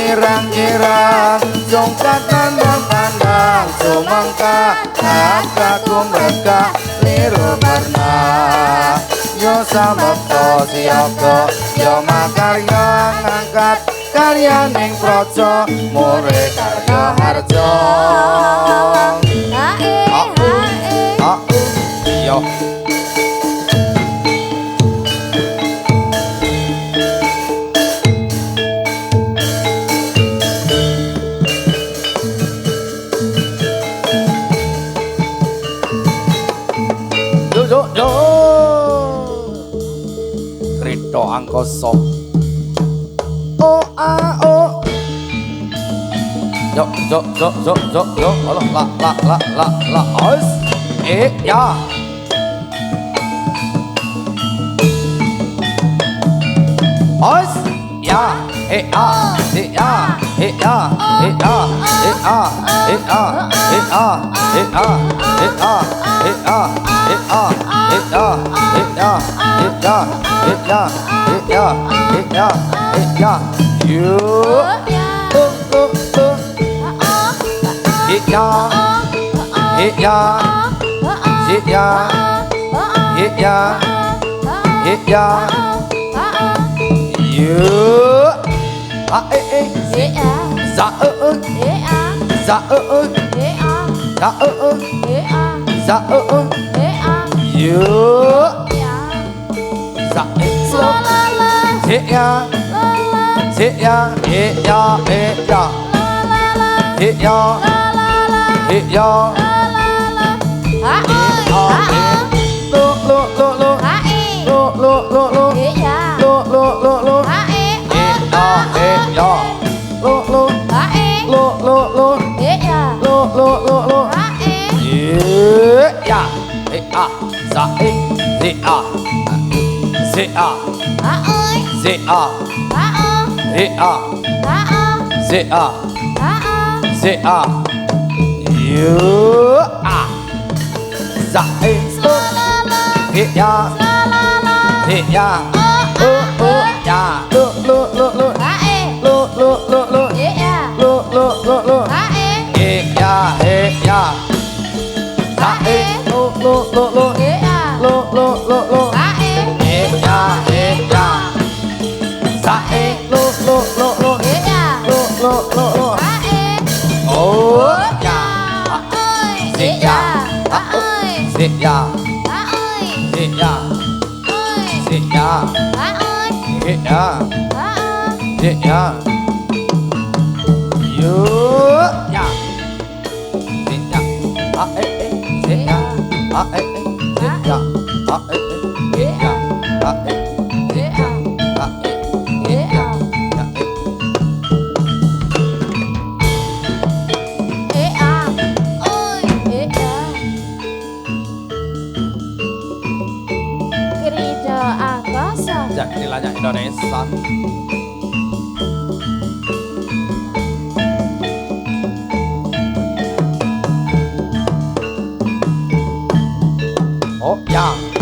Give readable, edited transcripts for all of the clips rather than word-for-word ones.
kirang-kirang jongkat pandang-pandang sumangka aku mereka liru pernah yo samekta siaga yo makarya ngangkat karya ning praja mure karya harja yo yo krito angkasa oh ah oh yo la os ya os ya Jadilah Indonesia. Oh ya.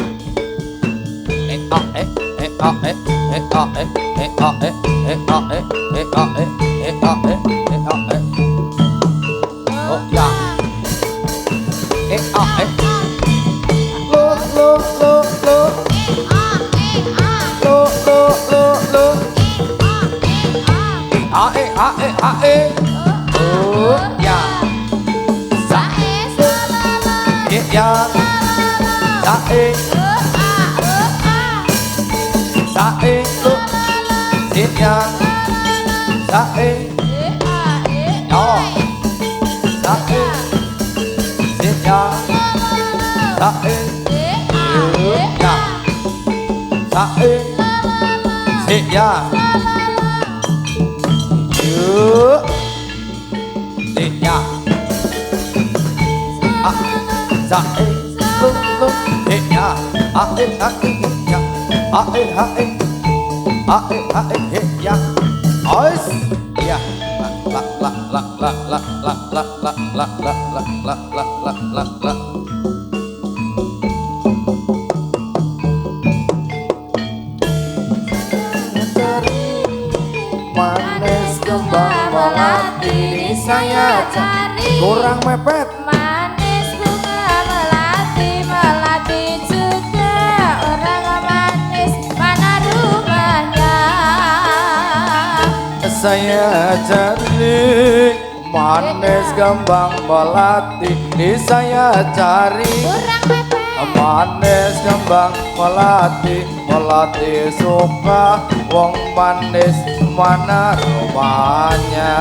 Manis kembang cari kurang mepet. manis bunga melati, melati juga orang manis, mana rumahnya? Saya cari manis kembang melati, di saya cari Kurang mepet manis kembang melati, melati suka wong manis, mana rumahnya?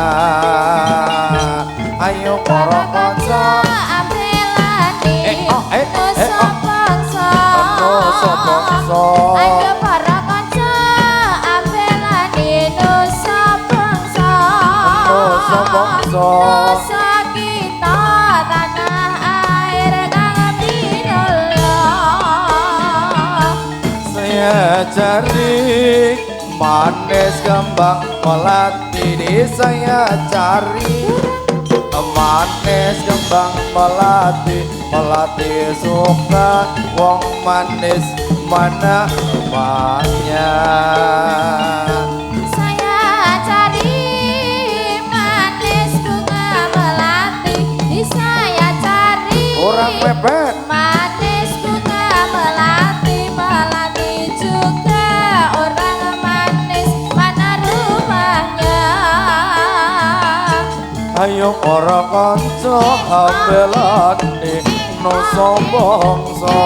Ayo para kanca ambelani nusa bangsa, nusa bangsa. ayo para kanca ambelani nusa bangsa, nusa bangsa. nusa kita tanah air kang pinulya. Saya cari manis kembang melati, di saya cari manis kembang melati, melati suka wong manis, mana rumahnya? Saya cari manis bunga melati, di saya cari Kurang mepet. manis bunga melati, melati juga orang manis, mana rumahnya? Ayo para kanca ambelane nusa bangsa,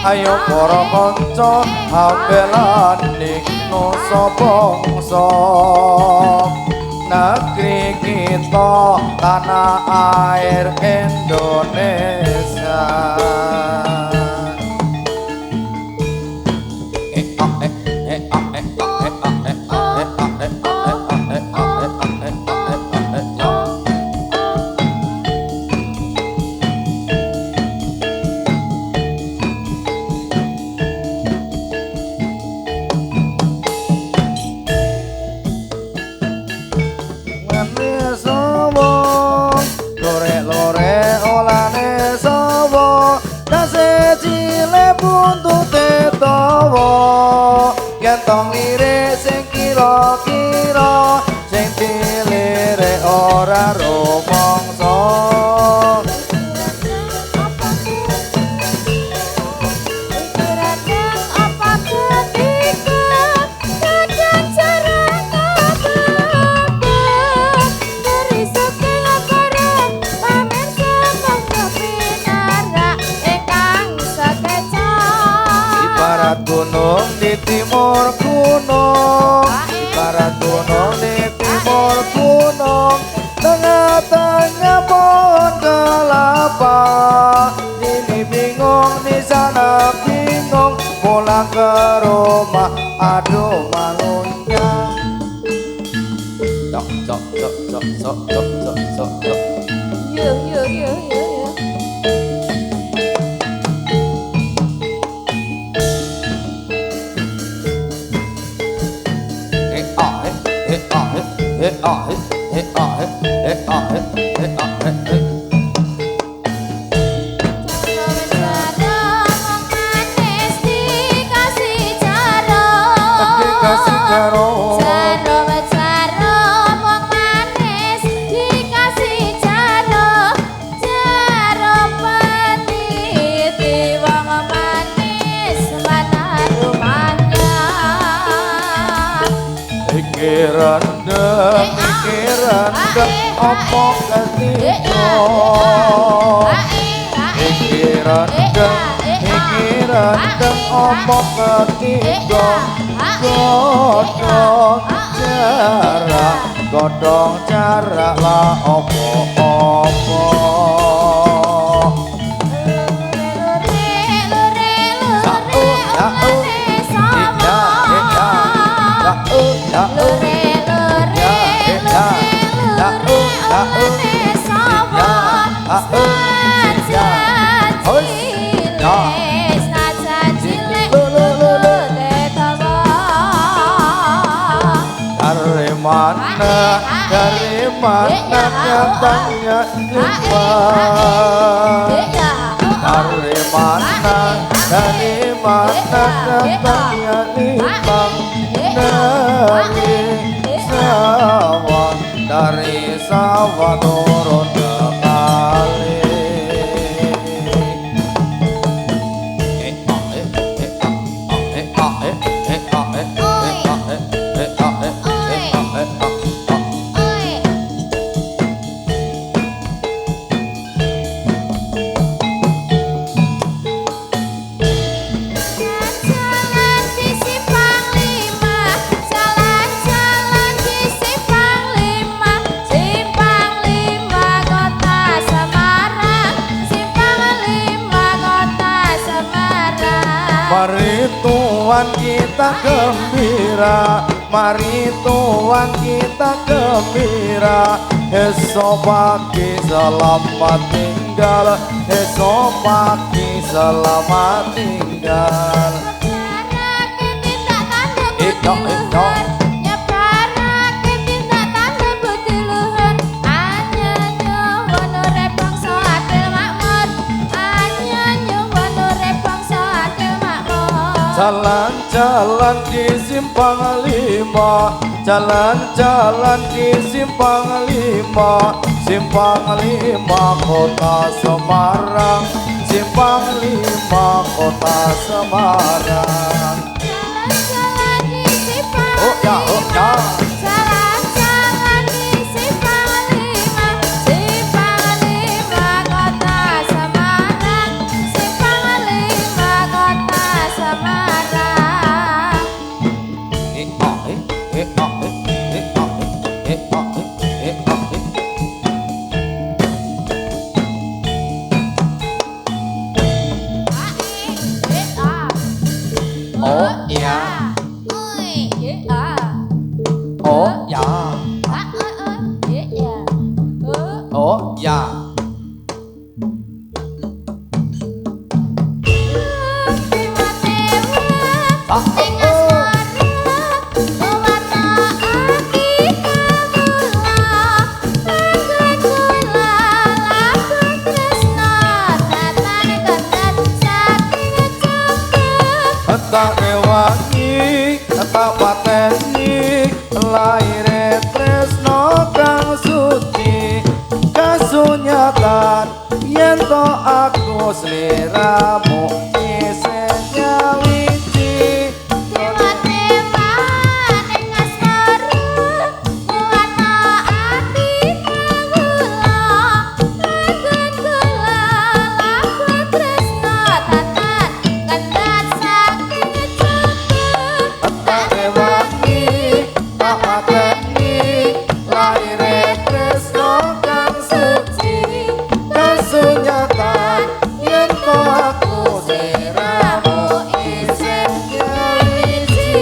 ayo para kanca ambelane nusa bangsa. Negeri kita tanah air Indonesia. Tong lirik sing kira-kira, sing dilirik ora rumangsa. Pikirannya apa ketika kadang jarang kabeh, dari saking aparat pamer sembang kepinara ingkang sakecah. Ibarat gunung di timur gunung, ibarat gunung di timur gunung, tengah-tengah pohon kelapa. Ini bingung, di sana bingung, pulang ke rumah aduh malunya. Cok cok cok cok cok cok cok cok cok. Yo yo yo yo yo. Rendeng opo ketika iki rendeng opo ketika godhong jarak lah opo-opo. Dari mana datangnya iman? Dari mana datangnya iman? Dari sawah dari sawah turun ke kali. Jalan di Simpang Lima, jalan-jalan di Simpang Lima, Simpang Lima Kota Semarang, Simpang Lima Kota Semarang. Mari tuan kita gembira, mari tuan kita gembira. Esok pagi selamat tinggal, esok pagi selamat tinggal. Nyebarake tindak tanduk Iko, budi iko. luhur, nyebarake tindak tanduk budi luhur. Anyanyu wanure bangsa adil makmur, anyanyu wanure bangsa adil makmur. Jalan-jalan di Simpang Lima, jalan-jalan di Simpang Lima, Simpang Lima Kota Semarang, Simpang Lima Kota Semarang. Jalan-jalan di Simpang Oh ya, oh ya. jalan-jalan di Simpang Lima, Simpang Lima Kota Semarang, Simpang Lima Kota Semarang. Oh ya, Oi, ya. oh ya, Ya. oh ya. Tak rewangi, tak pateni, laire tresno kang suci, kasunyatan yen to aku sliramu isih nyawiji. Tak rewangi, tak pateni, laire tresno kang suci, kasunyatan yen to aku sliramu isih nyawiji.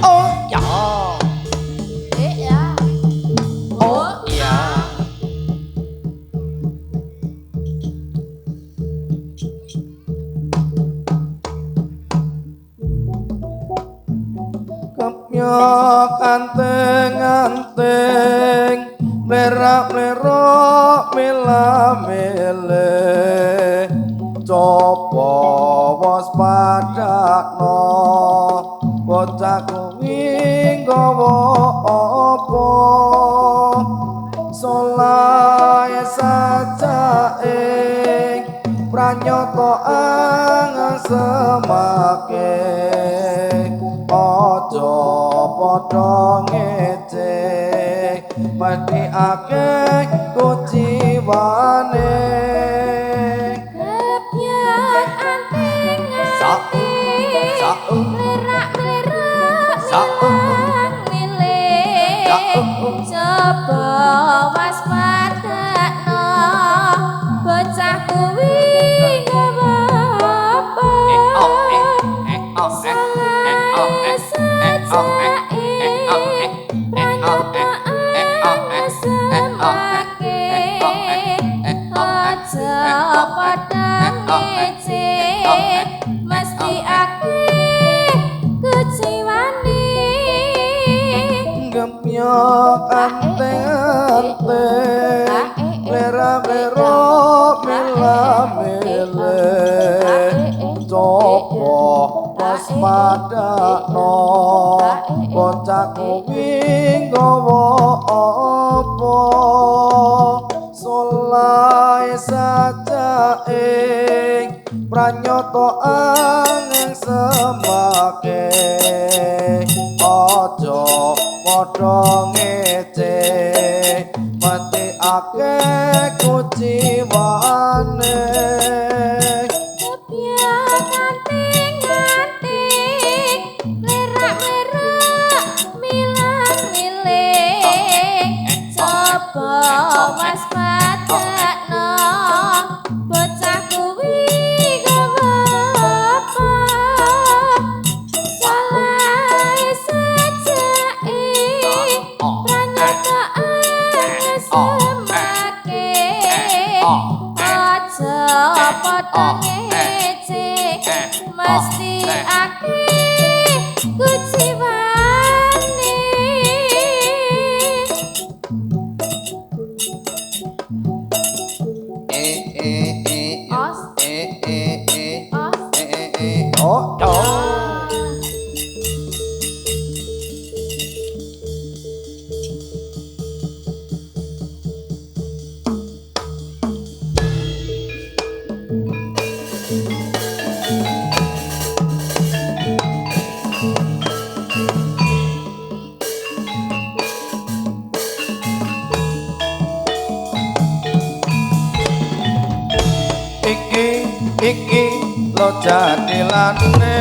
Oh ya, oh ya. Kepnyok anteng-anteng, merak-merok mila-mile, coba waspadakno, bocah kuwi nggawa apa? Solahe sajake pranyata angan semake, aja padha ngecek mati akeh kuciwane. Coba waspadakno, bocah kuwi nggawa apa? Salah sajake pranyata semake, padakno bocah kuwi nggawa apa solai saja ing pranyata angin semake aja padha ngece mati akeh kuciwane Mas padakno bocah kuwi gawa apa salah sajake pranyata kesemake aja padha ngece mesti akeh kuciwane oh oh iki lo jadilane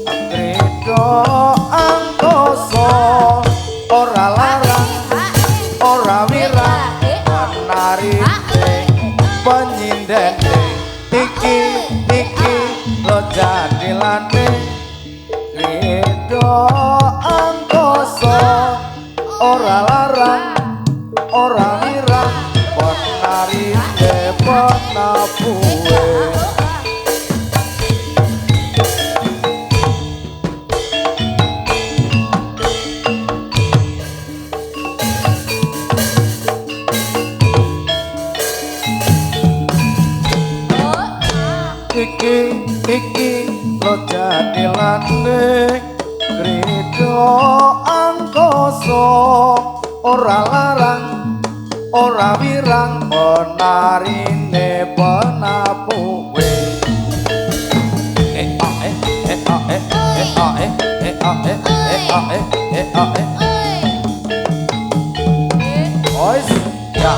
krida angkasa ora larang ora wirang narine penyindene iki lo jadilane krida angkasa ora larang ora wirang narine penabuhe iki lo jadilane krida angkasa ora larang ora wirang penarine penabuhe ya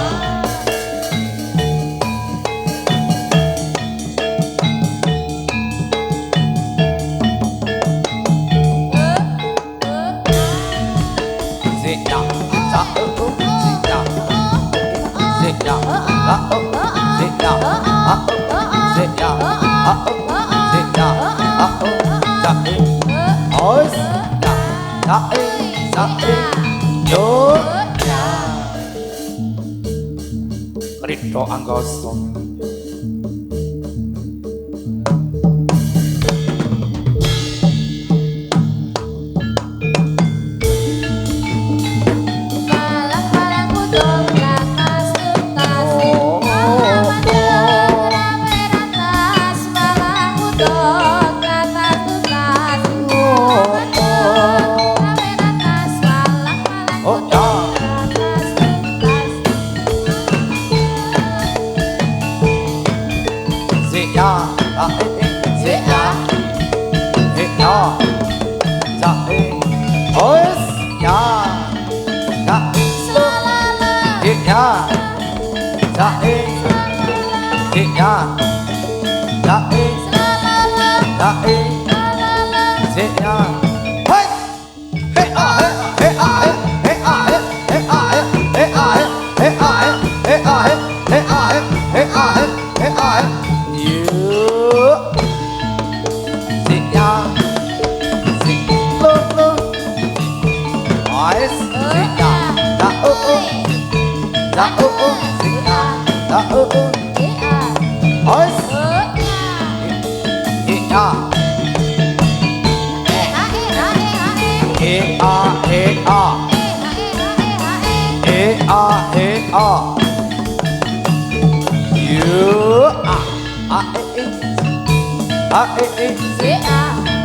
Krida angkasa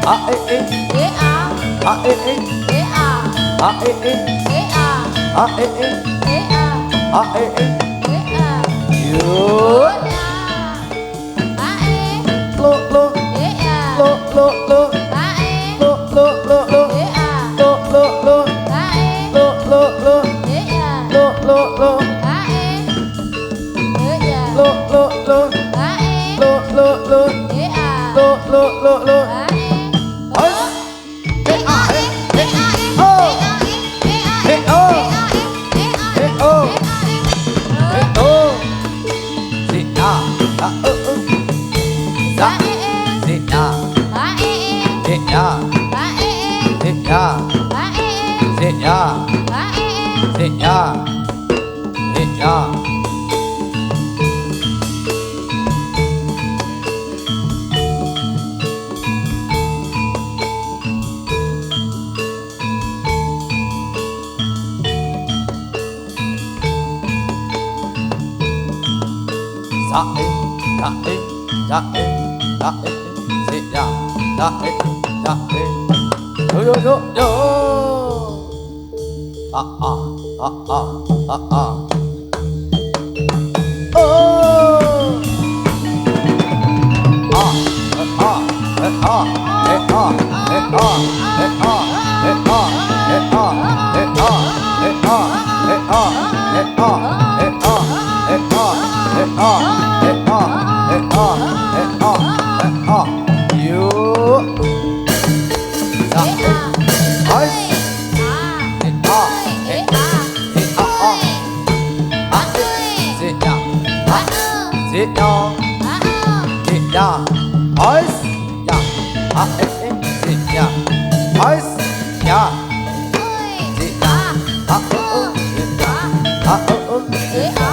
a e e e a a e e e a a e e e a a e e e a a e e e a yo a e lo lo e a lo lo lo a e lo lo lo lo e a lo lo lo a e lo lo lo e a lo lo lo a e e a lo lo lo a e lo lo lo e a lo lo lo lo a e ơi e a e e a e ô e a e ê ô ê ô gì à à dạ gì à gì à gì à gì à gì à gì à dạ ê dạ ê dạ ê dạ ê gì à dạ ê dạ ê yo yo yo yo à à à à à à oh Sit down, sit down, ice, yeah, sit down, ice, yeah, sit down, sit down, sit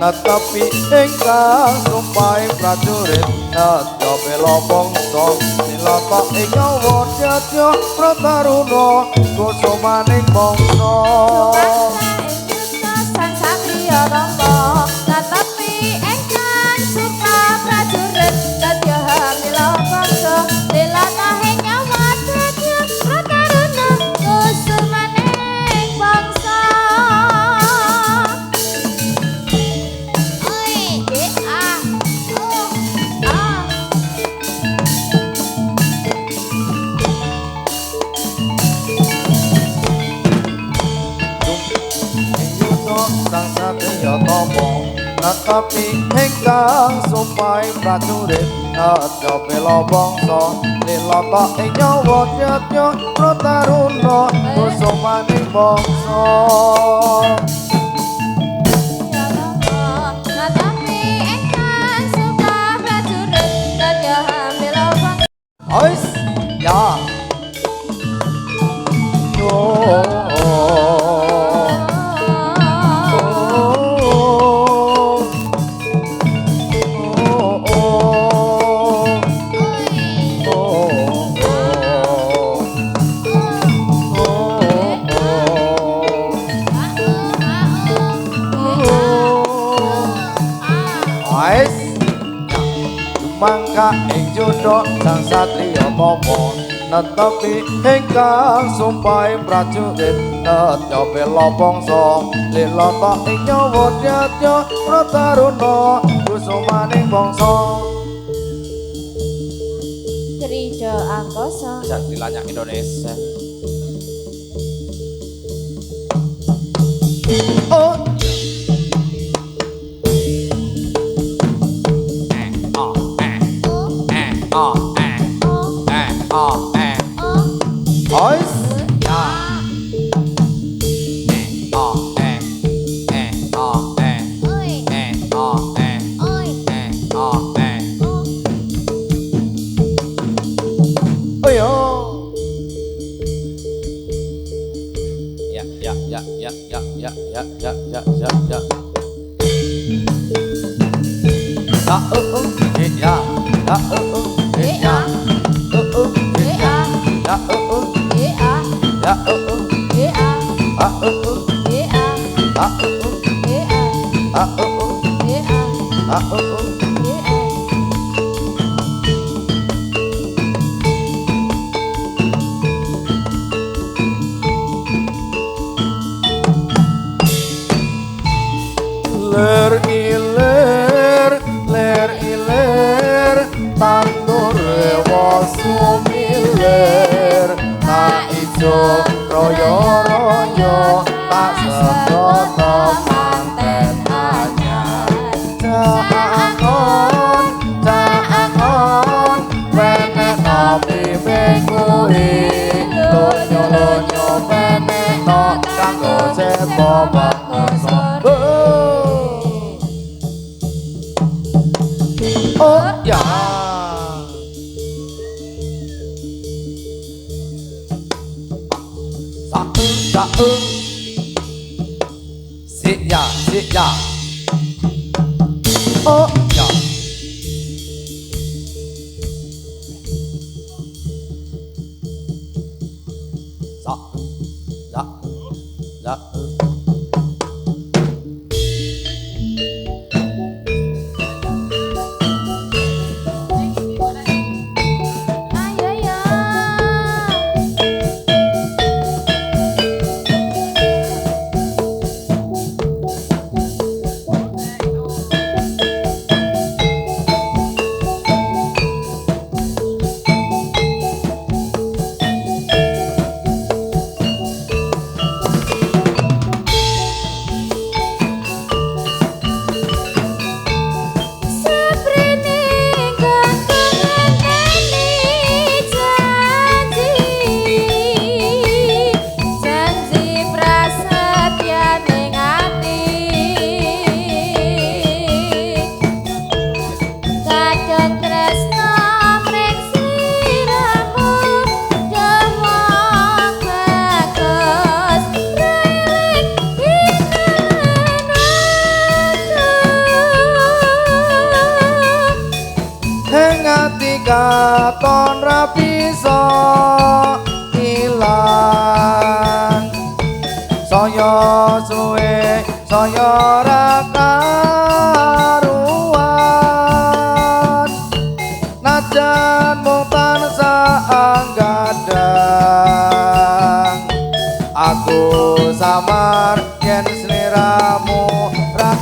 Tetapi ingkang sumpahe prajurit nedya bela bangsa nilata ing nyawa dadya prataruna kusumaning bangsa sang satriya rama tetapi ingkang sumpahe prajurit nedya bela bangsa nilata ing nyawa dadya prataruna kusumaning bangsa Tetapi ingkang sumpahe prajurit aja bela bangsa lilata ing nyawa jatya prataruna kusumaning bangsa. Ois ya mangka ing jodho sang satriya mama netepi ingkang sumpahe prajurit netya bela bangsa lilata ing nyawa jatya prataruna kusumaning bangsa. Gereja Angkasa bisa dilanyak Indonesia. Oh Ois ya ler iler tandur rewa sumiler tak ijo royo tak sedoto manten anyar jangan penek nabi mengkuhi lonyo penek no kanggo sepo bangsa. Oh ya satu sik ya oh ya katon rapisa ilang saya suwe saya ra karuan najan mung tansah anggadang aku samar yen sliramu ra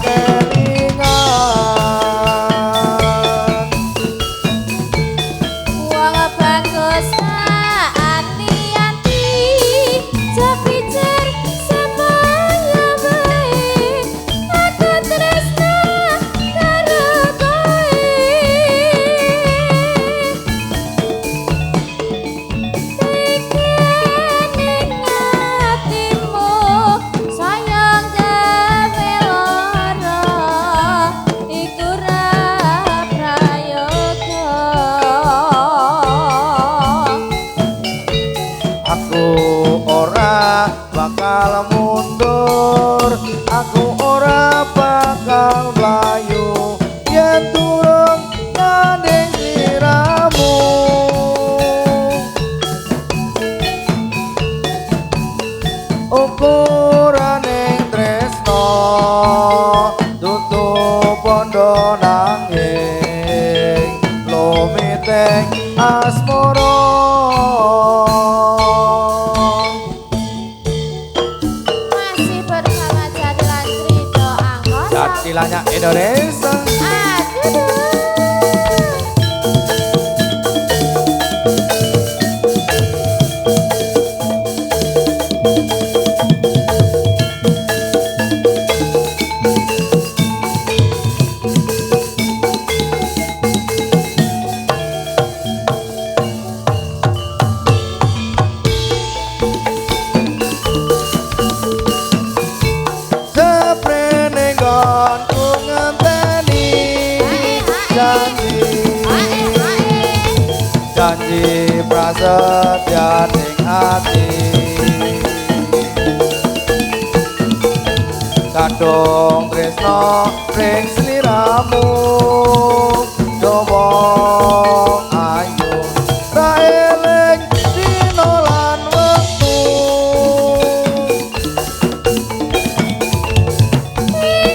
ngenteng asmara Masih bersama Jadilan Cerita Angkoso. Jadilannya Indonesia. Aduh. Janji prasetya ning ati kadung tresno ring sliramu dawa ayu ra eling dina lan wektu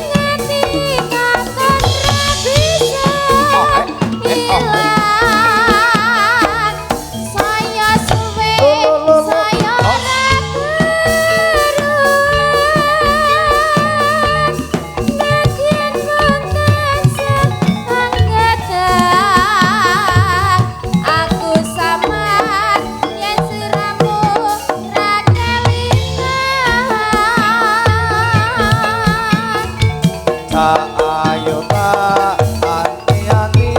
Ingat-ingat kan bisa hilang. Saya suwe, saya raguan. Bagian konten setanggetan. Aku samar yen siramu ra kelingan. ayo tak anti-anti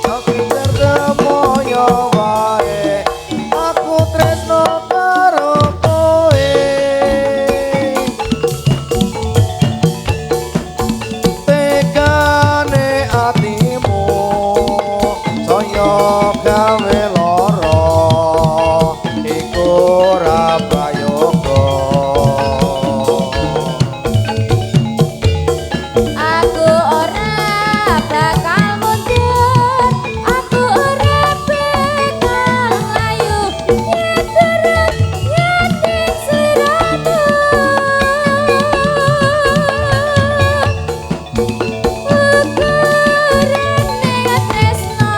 aku terdemoyo wae aku tresno karo kowe tegane atimu saya gawe lara iku ora prayoga Aku ora bakal mundur, aku ora bakal layu, yen terus yen sliramu. Ukurane tresno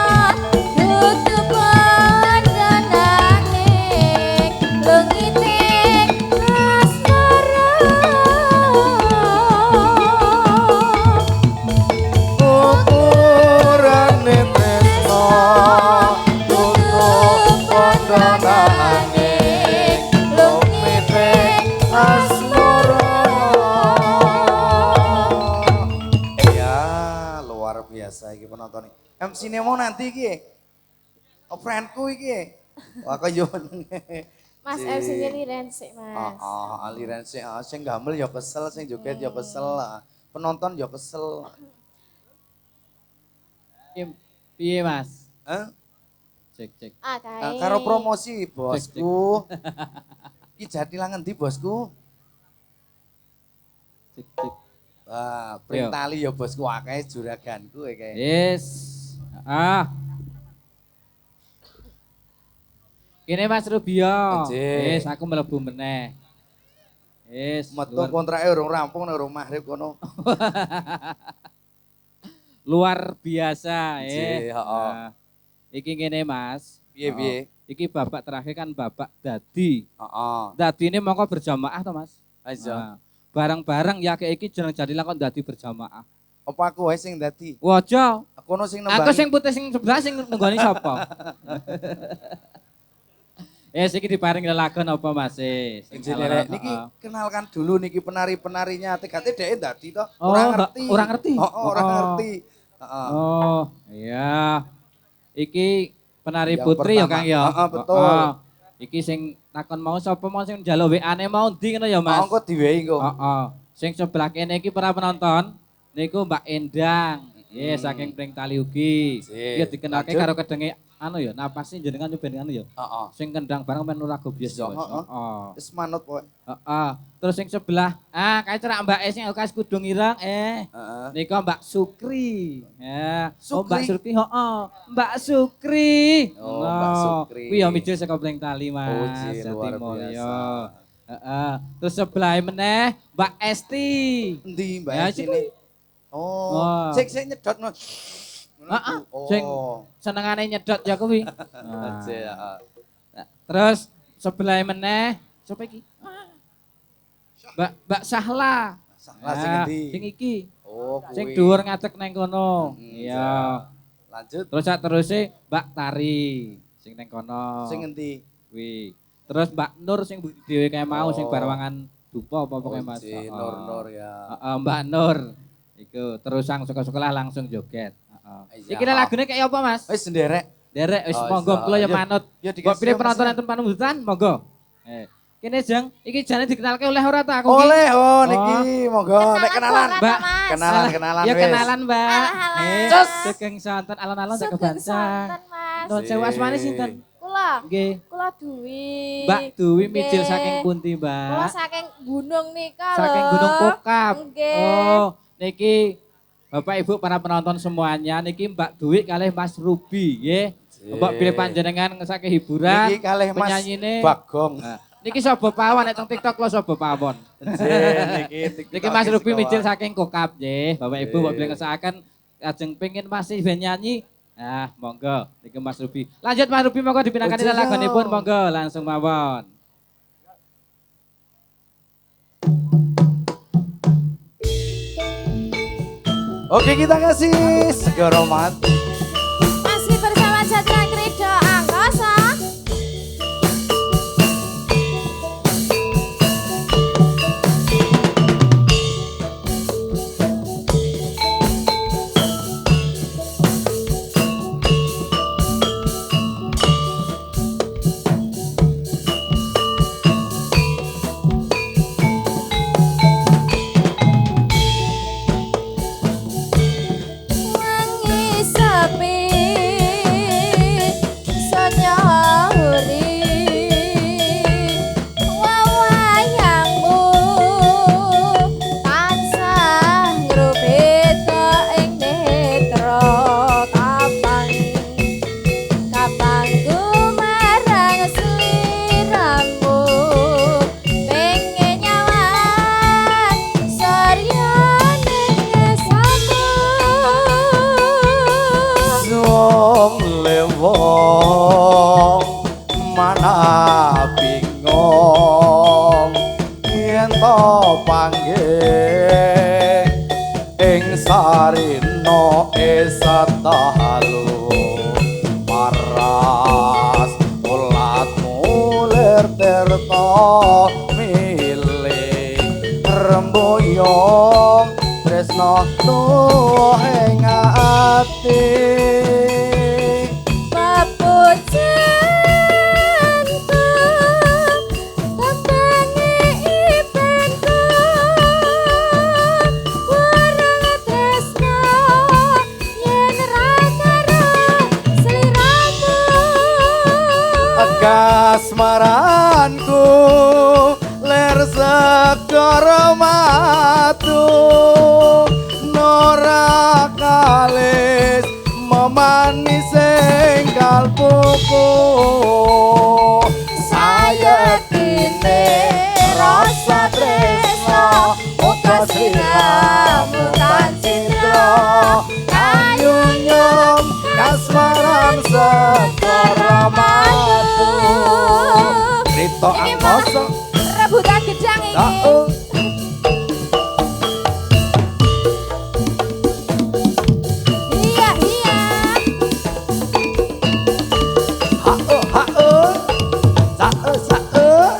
dudu panjenengane, lungiting asmara. ukurane tresno tutup pandhanane lumiting asmara ya luar biasa iki penonton MC ne mau nanti iki friendku iki wah kaya Mas MC-nya liren sik, Mas. aliran sing gamel ya kesel sing joget ya kesel penonton ya kesel Piye Mas? Hah? Cek. Kae. Karo promosi bosku. Ki Jatilan ngendi bosku? Cek. Wah, pring tali ya bosku akeh juraganku iki. Yes. Kene Mas Rubio. Nggih. Yes, aku mlebu meneh. Yes. Metu kontrake urung rampung nek urung magrib kono. Luar biasa, Nggih, heeh. Iki ngene Mas. Piye? Iki babak terakhir kan babak dadi. Heeh. Dadi ini mongko berjamaah to Mas? Aja. Barang-barang ya kayak iki jeneng Jadilan kok dadi berjamaah. Apa aku wae sing dadi? Waja. Aku ono sing nembang. Aku sing putih sing sebelah sing nenggoni sapa? Iki diparing lelagon apa Mas? Niki kenalkan dulu niki penari-penarinya. Tegate dhek dadi to. Oh, Ora ngerti. ora ngerti? Ora Oh. ngerti. Heeh. Oh, iya. Iki penari Yang putri ya pertama. Kang ya. Heeh, betul. Iki sing takon mau sapa mau sing njaluk WA-ne mau ndi ngono ya Mas? Engko diwehi engko. Heeh. Sing sebelah kene iki para penonton niku Mbak Endang. Saking Pring Tali ugi. Sip. Iya dikenalke Lanjut. karo kedenge anu ya, napasnya jenengan nyobain anu ya. Heeh. Sing kendang bareng men lagu biasa. Iya, heeh. Wis manut pokoke. Heeh. Terus sing sebelah, kae cerak Mbak E sing ukas kudung ireng Heeh. nika Mbak Sukri. Ya, Sukri? Oh Mbak Sukri, heeh. Mbak Sukri. Oh, Mbak Sukri. Kuwi ya mijil saka Pring Tali, Mas. Puji, luar Jatimulya. biasa. Heeh. Terus sebelah meneh Mbak Esti. Endi Mbak Ya, sini? Oh, Oh. sik nyedot no. Heeh. Oh. senengane nyedot ya kuwi. Nah. Aja ya. Terus sebelah meneh sapa iki? Mbak Sahla. Sahla sing Nah, endi? Sing iki. Oh, kuwi. Sing dhuwur ngadeg nang kono. Hmm, Iya. Lanjut. Terus sak teruse Mbak Tari sing nang kono. Sing endi? Kuwi. Terus Mbak Nur sing dhewe kae mau sing Oh. barwangan dupa apa pokoke Mas. Si Nur ya. Heeh, Mbak Nur. Iku terus sang sekolah langsung joget. Heeh. Iya. Iki lagune kayak apa, Mas? Wis nderek. Derek wis Oh, monggo iso. kula ya Yo, manut. yo Kok dikasih pilih Mas, penonton ya. enten panubutan monggo. Kene Jeng, iki jane dikenalke oleh ora ta aku iki? Oleh, oh niki monggo nek kenalan. Mbak. Kenalan Ya wis. kenalan, Mbak. Alah. Cus, sugeng sonten alon-alon tak Sugeng kebancang. sonten, Mas. Nuwun sewu asmane sinten? Kula. Nggih. Kula Dwi. Mbak Dewi mijil Nggih. saking pundi, Kula Mbak? saking gunung nika lho. Saking Gunung Kokap. Nggih. Oh, niki Bapak Ibu para penonton semuanya, niki Mbak Dewi kalih Mas Ruby, nggih. Mbak pilih panjenengan saking hiburan. Niki kalih Mas penyanyine. Bagong. Nah, niki Sobo Pawon nek teng TikTok lho Sobo Pawon. Niki Mas Ruby mijil saking Kokap nggih. Bapak Ibu mbok bilih ngesakaken ajeng pengin masih ben nyanyi. Ah, monggo niki Mas Ruby. Lanjut Mas Ruby monggo dipinangkani Ojo, lagonipun yo. monggo langsung mawon. Oke, kita kasih Segoro Mati. Masih bersama Jatra Krido Angkasa. Wangi sepi sonyori wawayangmu tansah ngrubeta ing netra kapang kapangku marang sliramu pengen nyawan saryane samu Wong lewong mana bingung yen to panggih ing sarina esatalu paras ulatmu lir tirta milih remboyong tresno tuh ing ati kasmaranku ler segara matu nora kalis memanis ing kalbuku sayekine rasa tresno uga sliramu kan cinta kanyunyum kasmaran segara matu Rito Angkoso rebutan gedang iki. Iya, iya. Hao hao Sao sao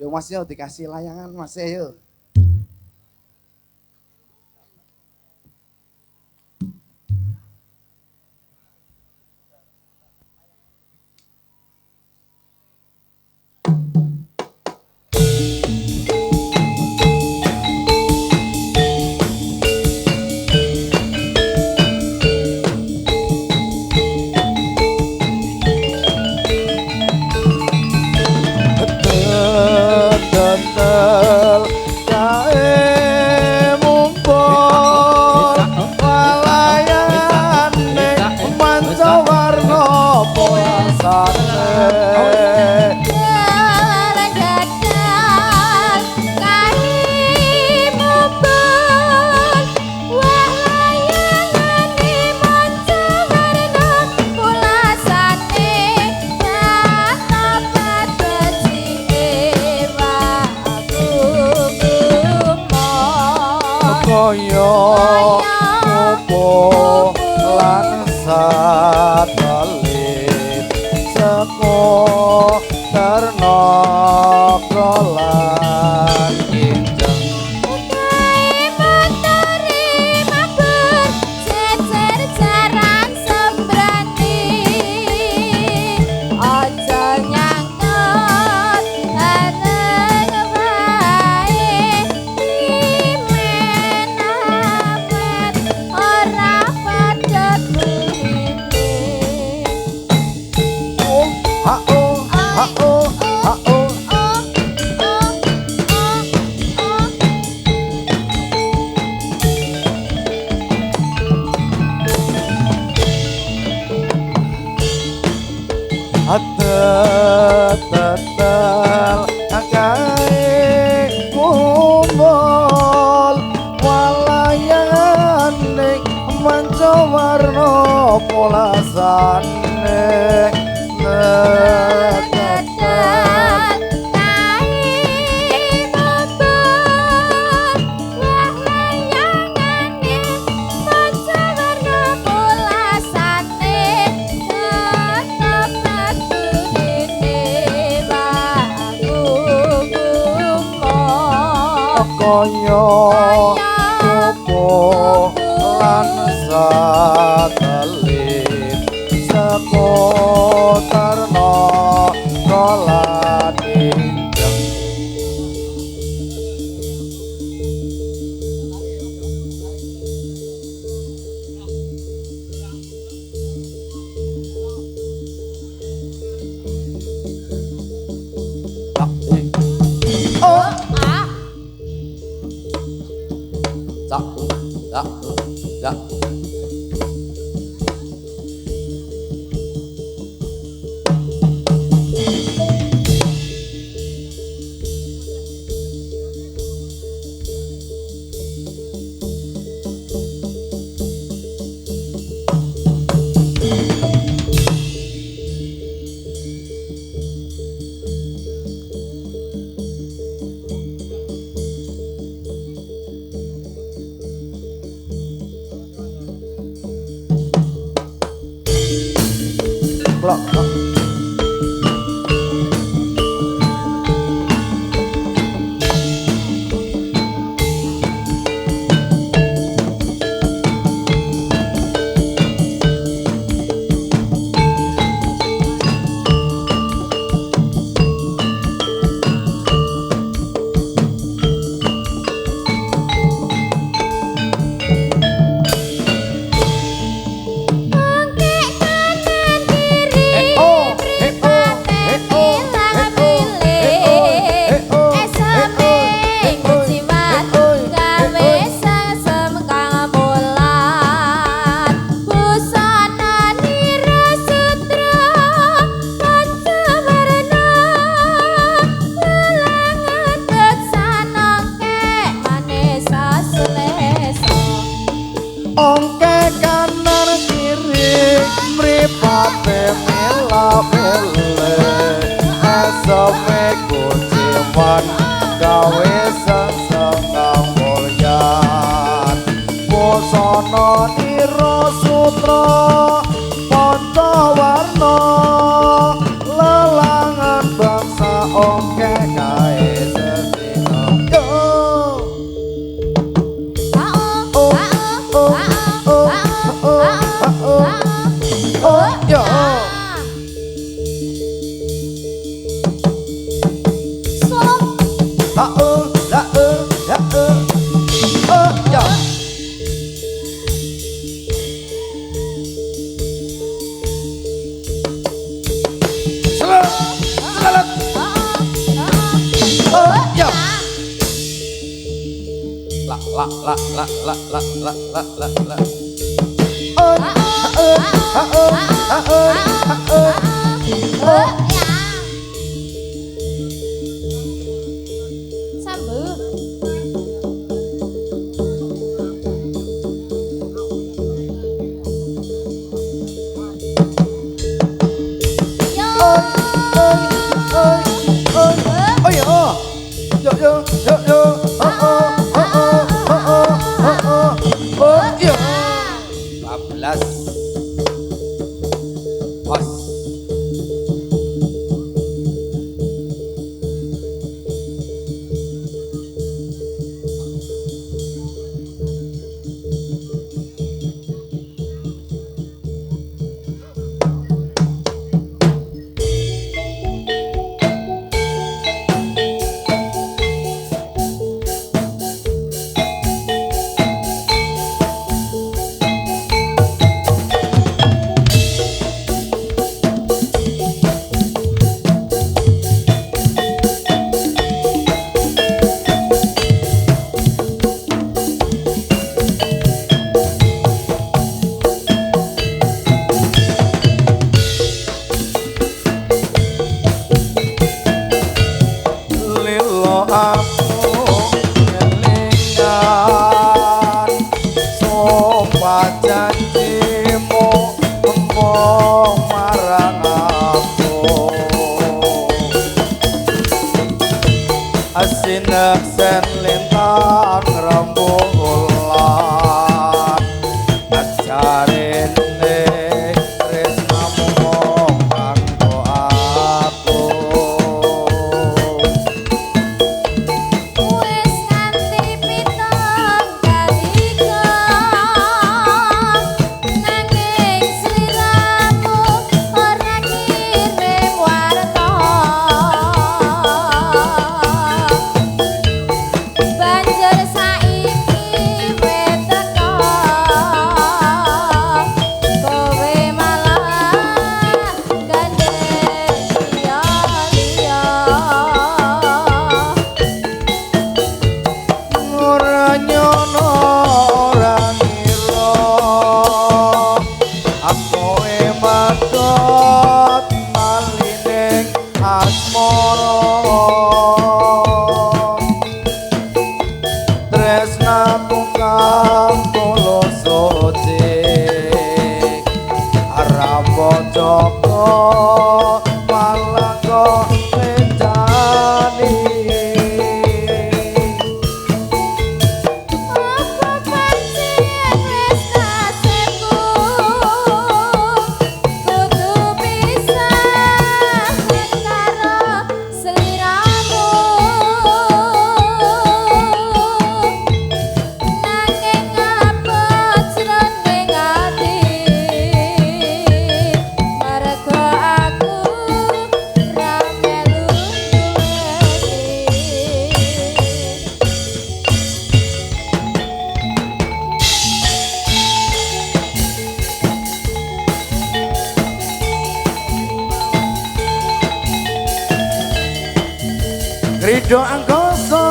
Yo Mas yo dikasih layangan Mas yo. Tetel kae mumpul walayane manca warna polasane kaya opo lan satelit seko terna lan kinjeng tetel kae kumpul walayane manca warna polasane kaya opo lan satelit seko terna lan kinjeng dạ Blok. Ongke kanan kiri mripate mila pele asome kuciman gawe sesengkang mulyan busana nira sutra pancawarna lelangan bangsa ongke kae ya. Selat, selat, ya. La. Pas. Asinak sen lintang rembulan ajarene tresnamu kanggo aku wis nganti pitung kaliku nanging sliramu ora kirim warta banjur saiki wis teko kowe malah gandeng liya-liya ora nyono ora ngira aku emadot malining asmara tresnaku kang tulus suci arapa joko malah kok mencani apa pancen wis nasibku kudu pisah karo sliramu nanging abot jroning ati merga aku ra melu Ridho Angkoso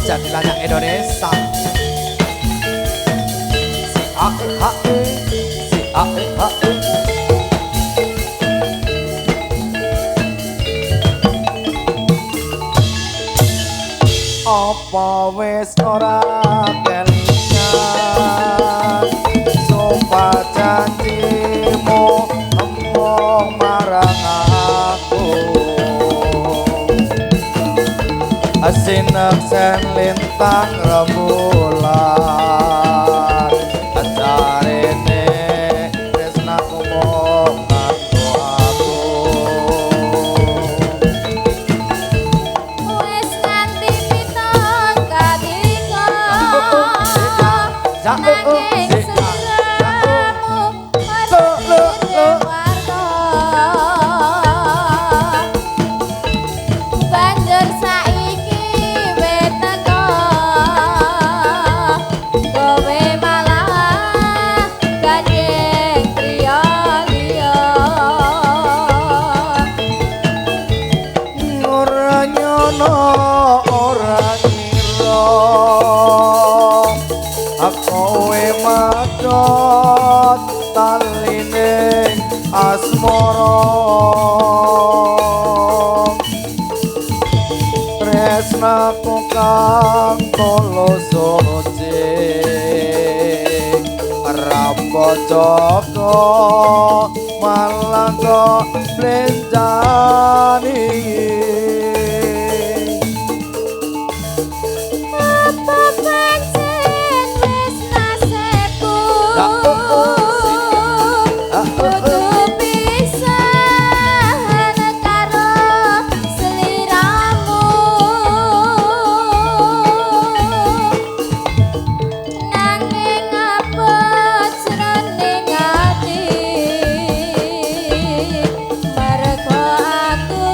jadilannya Indonesia si AEHE si AEHE apa wis ora kelingan sumpah janjimu emong marang aku asinak sen lintang rembulan ajarene tresnaku mung kanggo aku wis nganti pitung kaliku nanging sliramu ora kirim warta banjur saiki Warna ora ngira kowe madhot taline asmara tresnaku kang tolosoje Rampojoko malah kok blenjani Apa pancen wis nasibku kudu pisahan karo sliramu nanging apa jroning ati mergo aku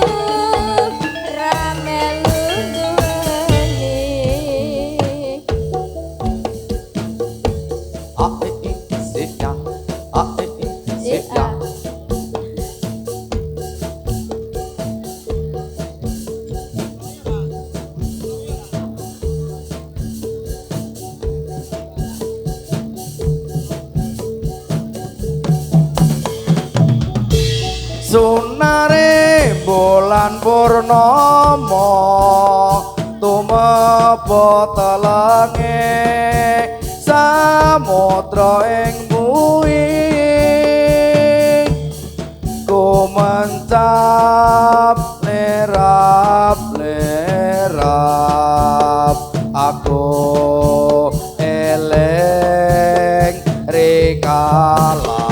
ra melu duweni Sunare bulan purnama tumepa telenge samudra ing bumi ku mencap lerap aku eleng rikalane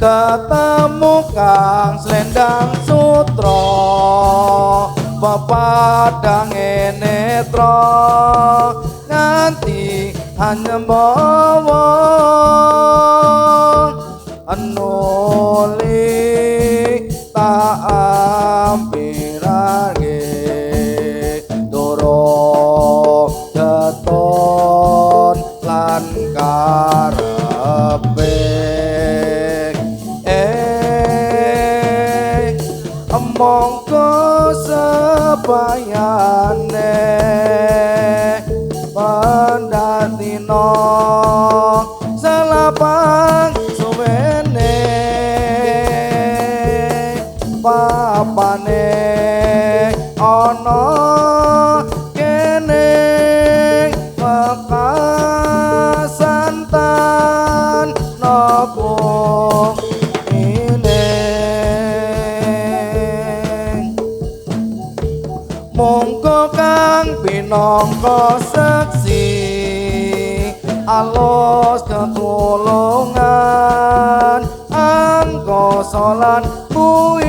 ketemu kang slendang sutra pepadang netra nganti hanyembawa anuli tak ampirake doro keton lan karepe mongko sebayane pendatino selapang suwene papane ana kene mekasantan nopo mongko kang pinangka seksi alus ketulungan angkasa lan puing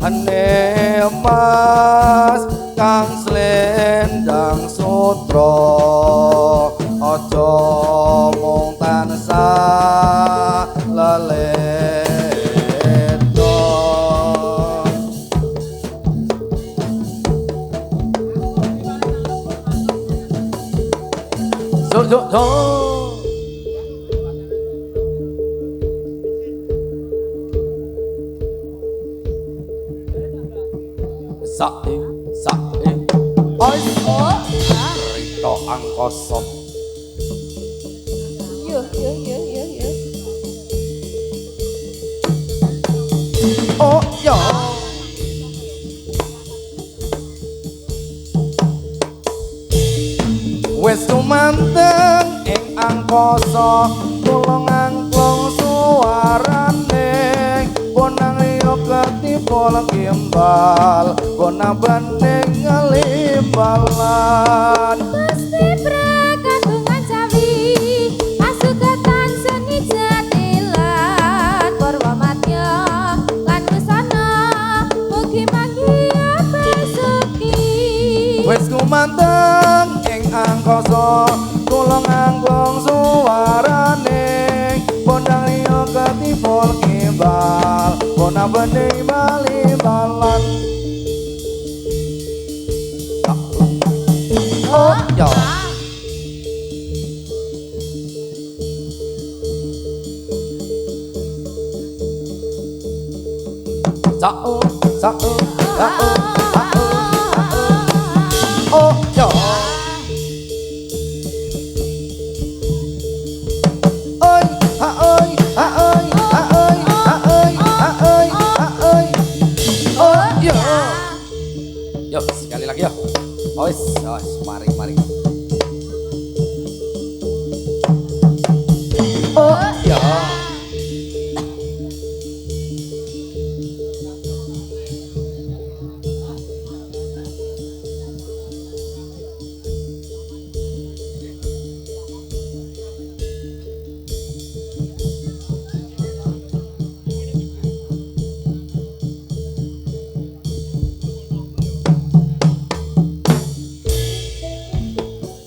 ane mas kang slendang sutra aja mung tansah leleto zo sae oi rito angkasa Yuh. oh ya wis tumanteng ing angkasa tulung angklung suarane bonang liya ketipul gimbal bonang bening ngelimbalan Gusti prakagungan cawi pasuketan seni jatilan Purwamadya lan busana mugi manggiya besuki wis kumanteng ing angkasa tulung angklung suarane bonang liya ketipul gimbal bonang bening balimbalan oh ya Sao sao oh yo ơi ha ơi ha ơi ha ơi ha ơi ha ơi ha ơi oh yo yo sekali lagi yo ois mari mari oh yo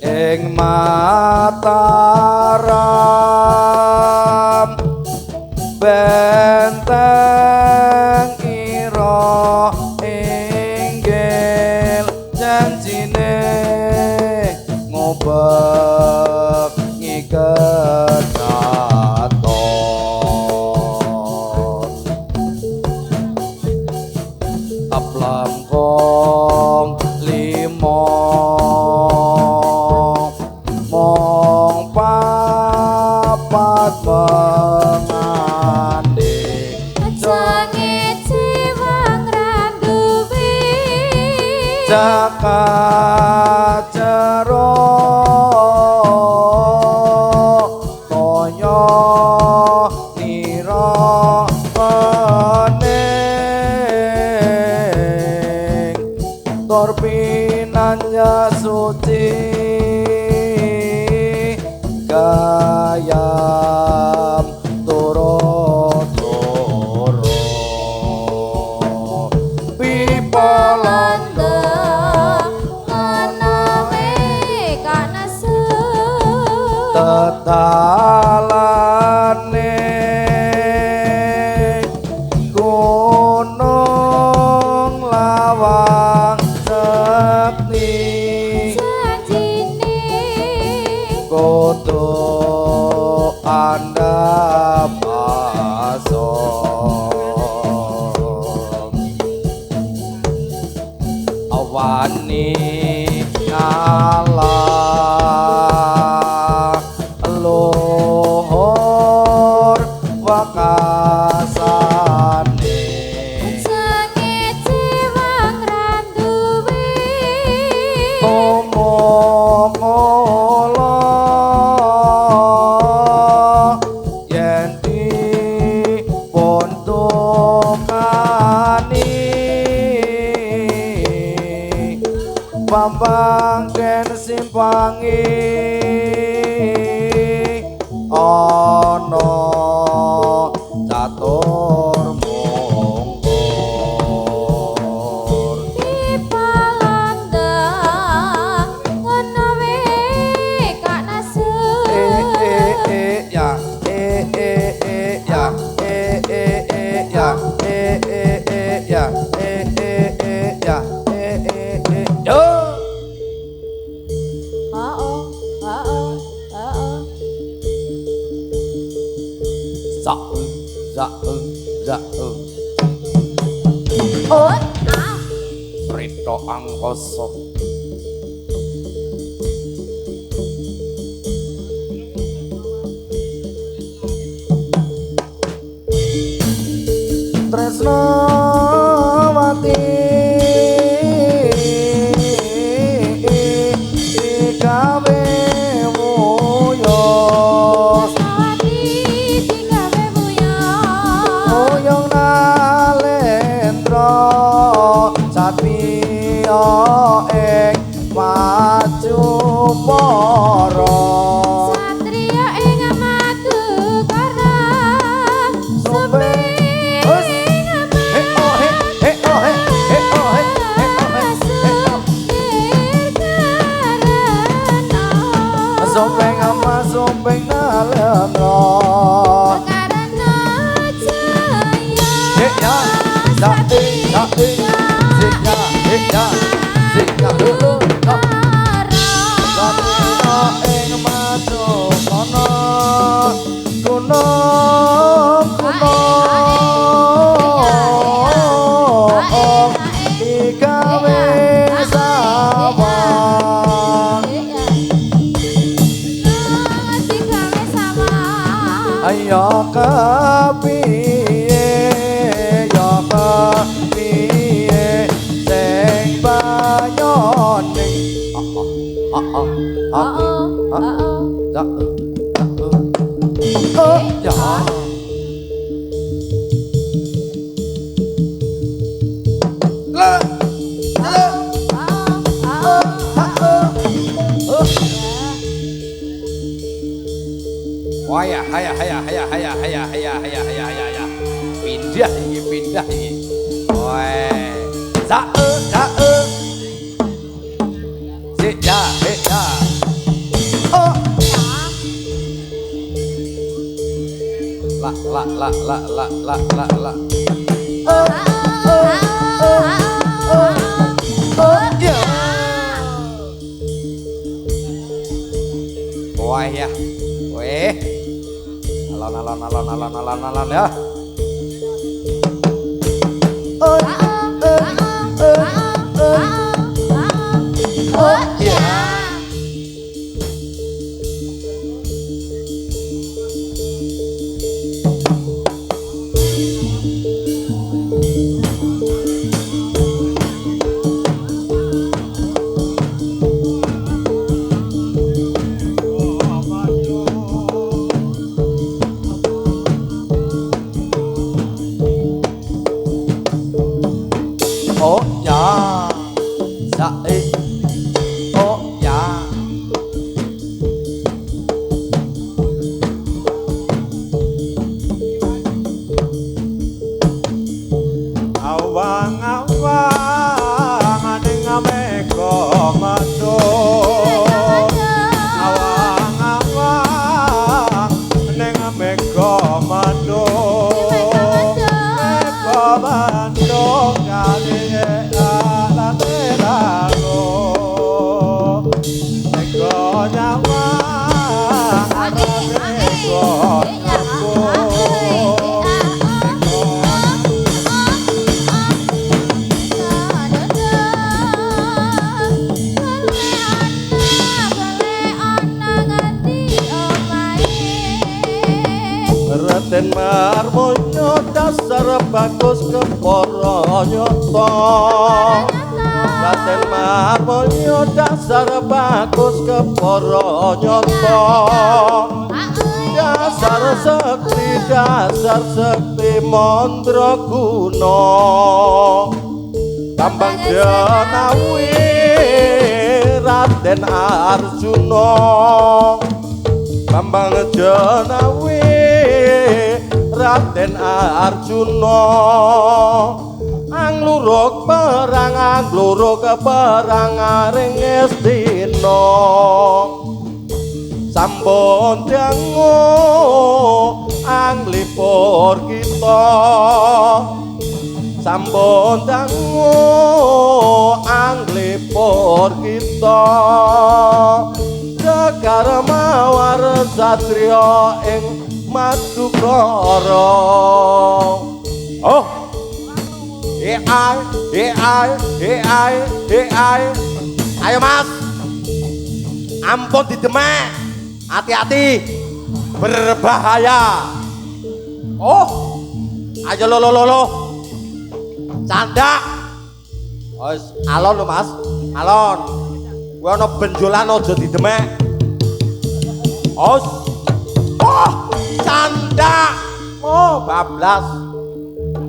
ing Mataram benteng ira inggil janjine ngobek ngikenaton aplam kong limo mong papat menganding Jange jiwang randuwi jagat jero toyo nira kening torpinanya suci gayam toro-toro pipalanda tetalane gunung lawang sekti kudu anda pasong awani ngalah luhur wakasane omong-olo yen dipun tukani Bambang ken simpangi ana catur mungkur ya yo za Rito angkoso Tresnawati gawe muyo muyong nalendra satya ing maju para Sompeng ama sompeng nalengo Hekya Sakti Sakti Sikya Hekya Sikya Hulu Sakti ing maju kono Gunung Gunung piye ya piye sing banyone ya Haya, pindah ini. Woi, ya. Oh, la. Oh, ya. Woi ya, weh. Alon ya. Oh ya. Oh ya, sae. Oh ya. Awang-awang ning meko mado. Awang-awang ning meko mado. Meko mado kali Raden Marmoyo dasar bagus keporo nyoto. Raden Marmoyo dasar bagus keporo nyoto. Dasar sekti mandraguna. Bambang Janawi Raden Arjuna. Bambang Janawi Raden Arjuna angluruk perang aring Astina sampun dangu anglipur kita sampun dangu anglipur kita Sekar mawar satria ing Madukara. Oh, ayo mas, ampun didemek, hati-hati, berbahaya. Oh, ayo lo, candak. Alon lo mas, alon. Gue ada benjolan aja didemek. Oh, canda, oh bablas,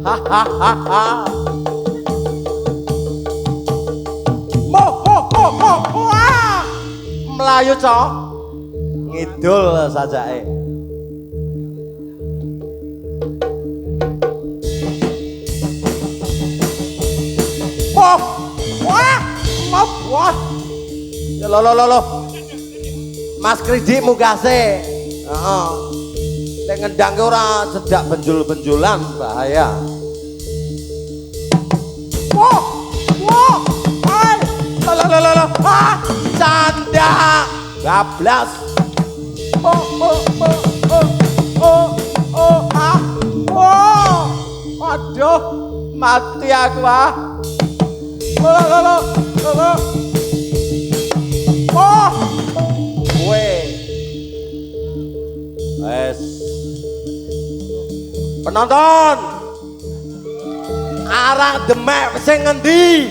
hahaha, Melayu cok, ngidul saja wah, ya lo, Mas Kridi mugase. Nek ngendang ora sedak benjul-benjulan bahaya. Canda bablas. Aduh, mati aku Penonton. Arang demek sing ngendi?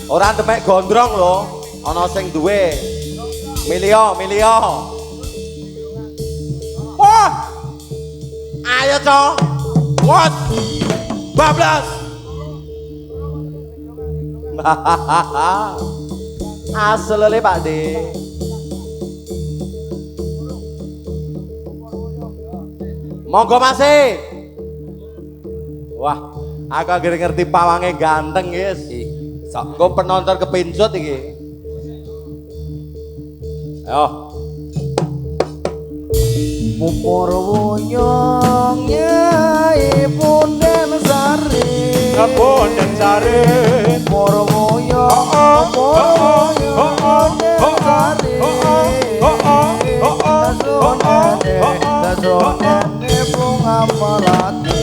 Ora demek gondrong lho, ana sing duwe. Milio. Wah. Ayo, Cok. What? Bablas. Aslele Pak De. Monggo Mas. Wah, aku akhirnya ngerti pawange ganteng, guys. Sok kok penonton kepincut iki. Ayo. Pupur wuyung Nyai Punden Sari. Punden Sari. Pupur wuyung Punden Sari. Dasonane bunga melati.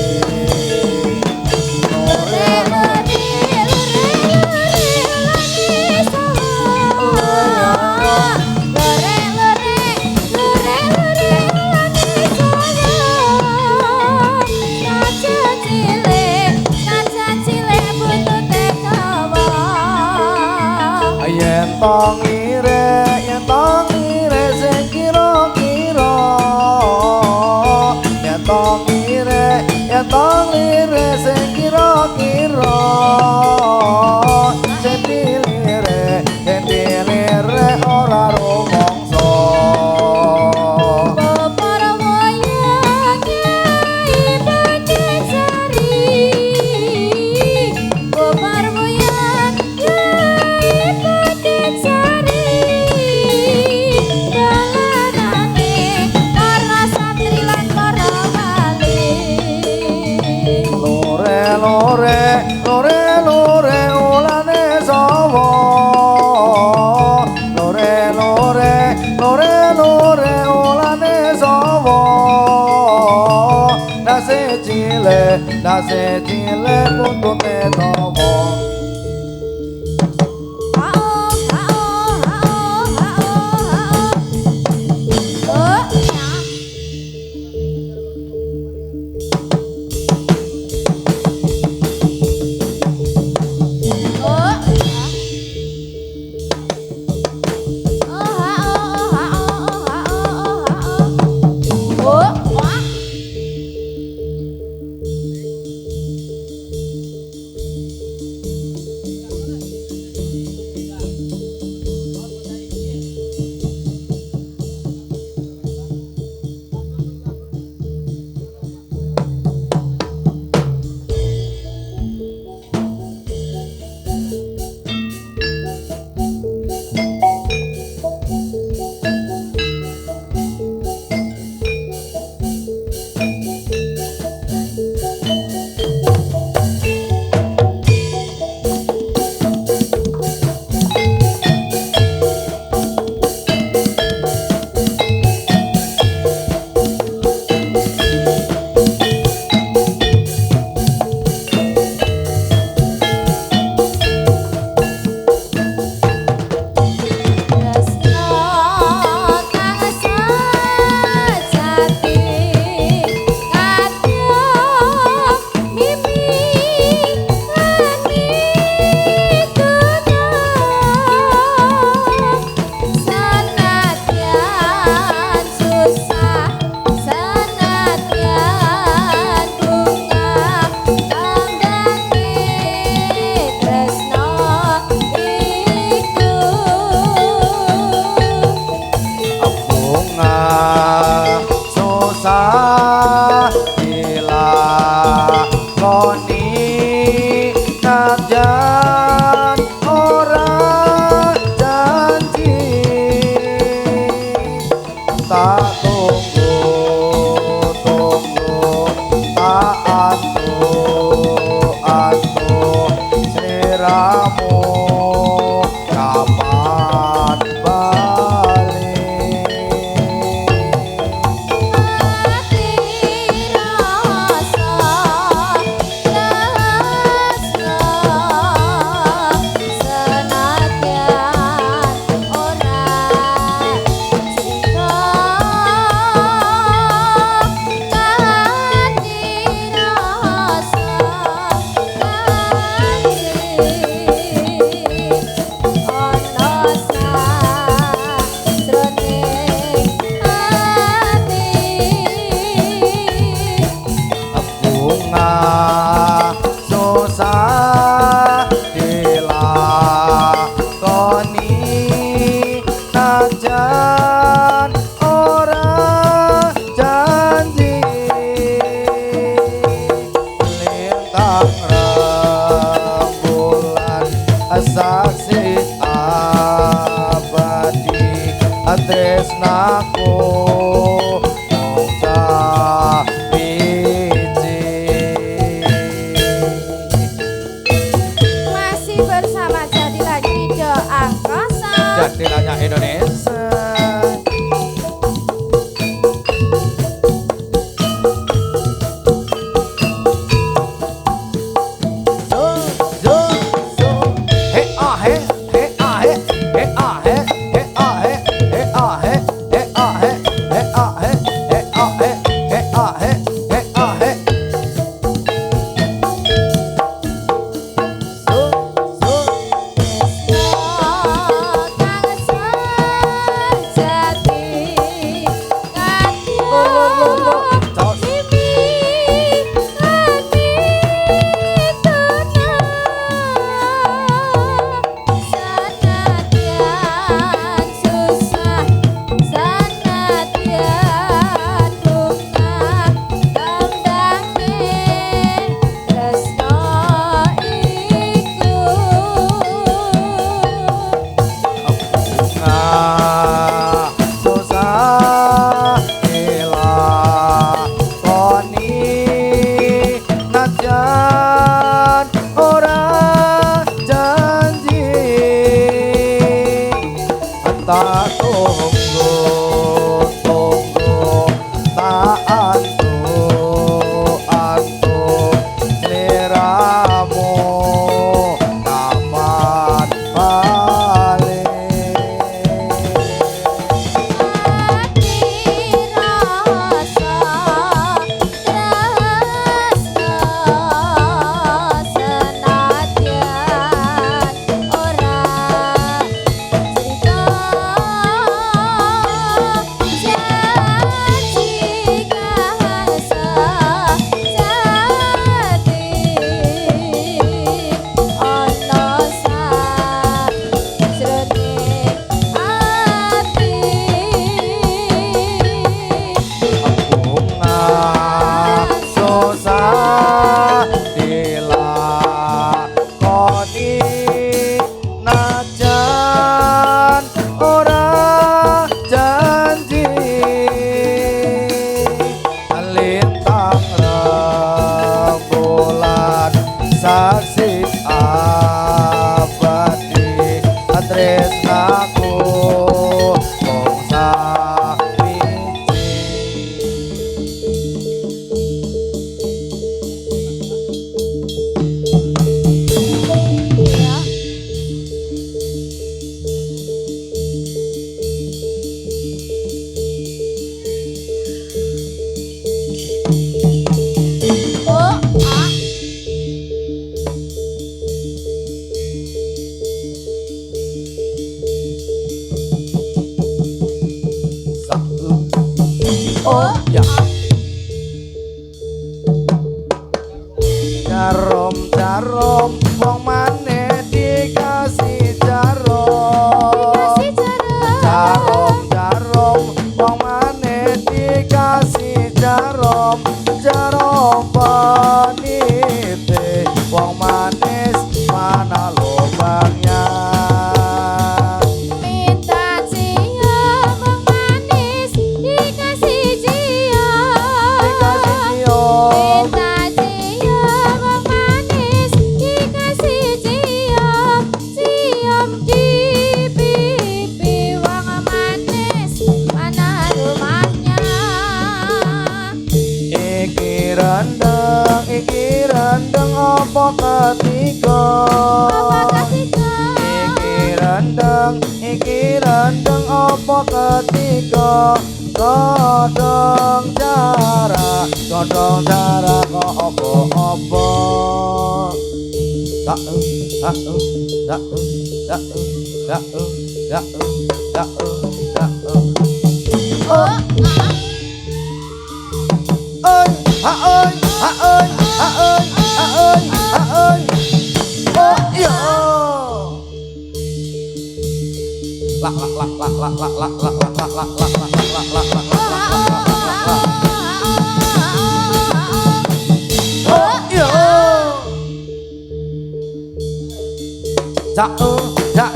Yen tongire sing kira-kira. Yen tongire sing kira-kira. Sentilire ora rumangsa. Lore ulane sawa. Lore ulane sawa. Dase cile puntute tawa. cium jarum panite wong manis mana lubangnya. Minta cium wong manis dikasih cium. Dikasih cium. Minta cium wong manis dikasih cium. Cium di pipi wong manis mana rumahnya. Iki rendeng apa ketiga? Apa ketiga? Iki rendeng apa ketiga? Godong cara kok apa-apa. Tak Oh, ơi ha ơi ha ơi ha ơi ha ơi ha ơi oh yo la la la la la la la la la la la la la oh yo dạ dạ dạ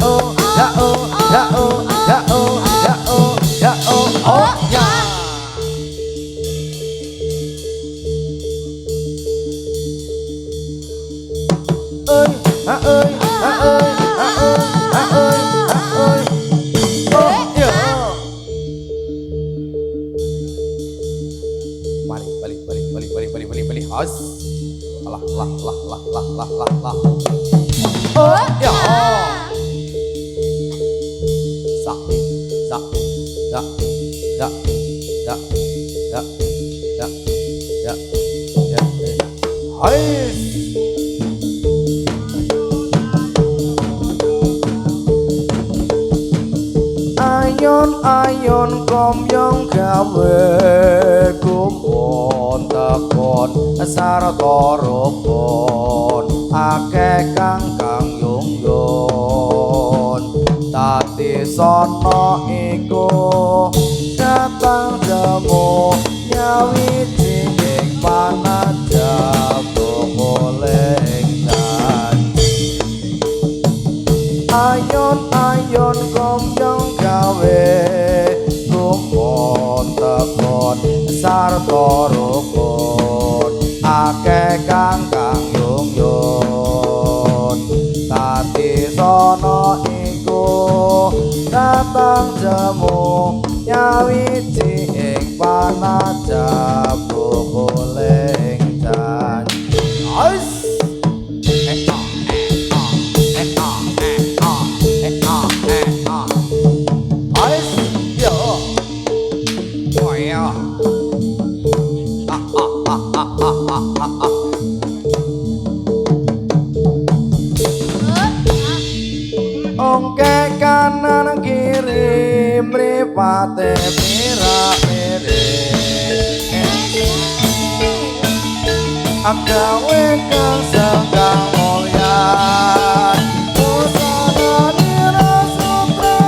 dạ dạ dạ dạ oh ya. Ơi ha ơi ha ơi ha ơi ha ơi ha ơi oh yo balik has lah oh yo sak sak sak sak sak sak sak sak sak hai. Ayon komyong gawe kumpul tekon sarta rukun akeh kang yung dadi sono iku datang jemu nyawiji ing panajab boleh ayon komyong gawe kumpul tekon sarta rukun akeh kang yung dadi sono iku datang jemu nyawiji ing panajab boleh ongke kanan kiri mripate pira-piri agawe kang sengkang mulya busana dirasutra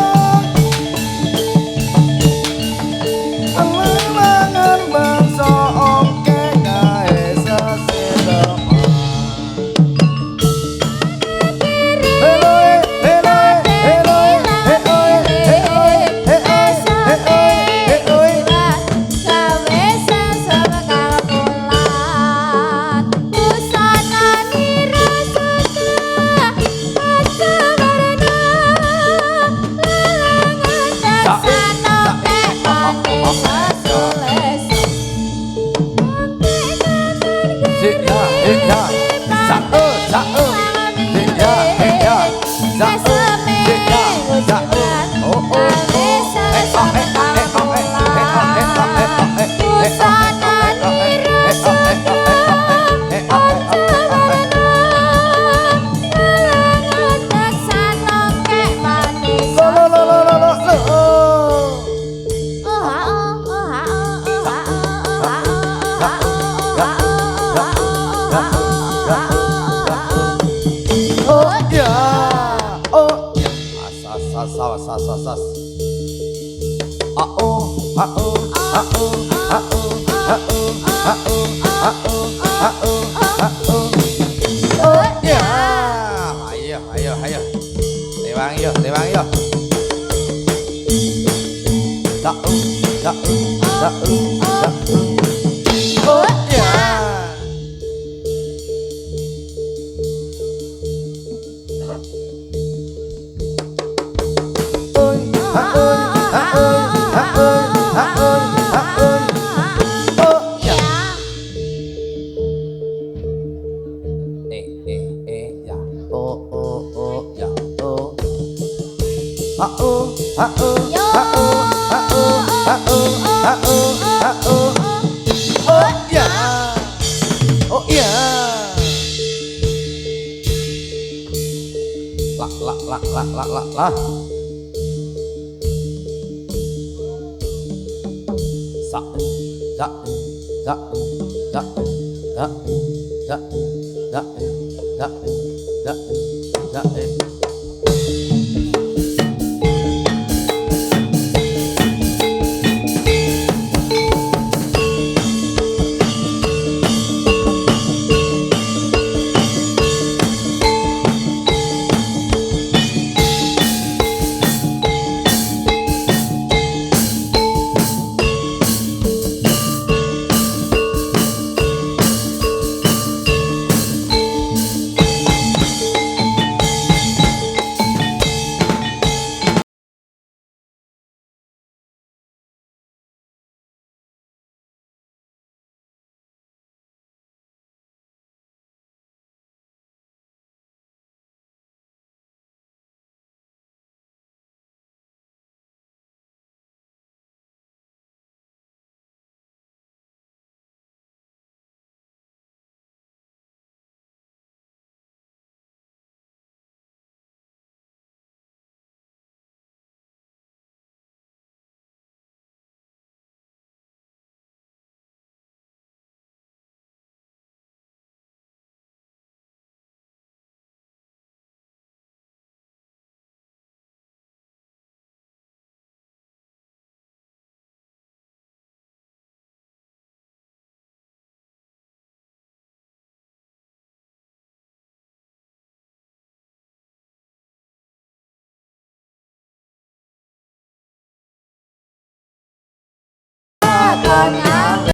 kemenangan bangsa ongke gawe seselemah. Oh Ya, ayo, ayo, ayo. Tewang yo, tewang yo. Oh ya. Ya. Oh, ya. Oh. Oh ya. Oh ya. Lah. Sa za za za za za za za za za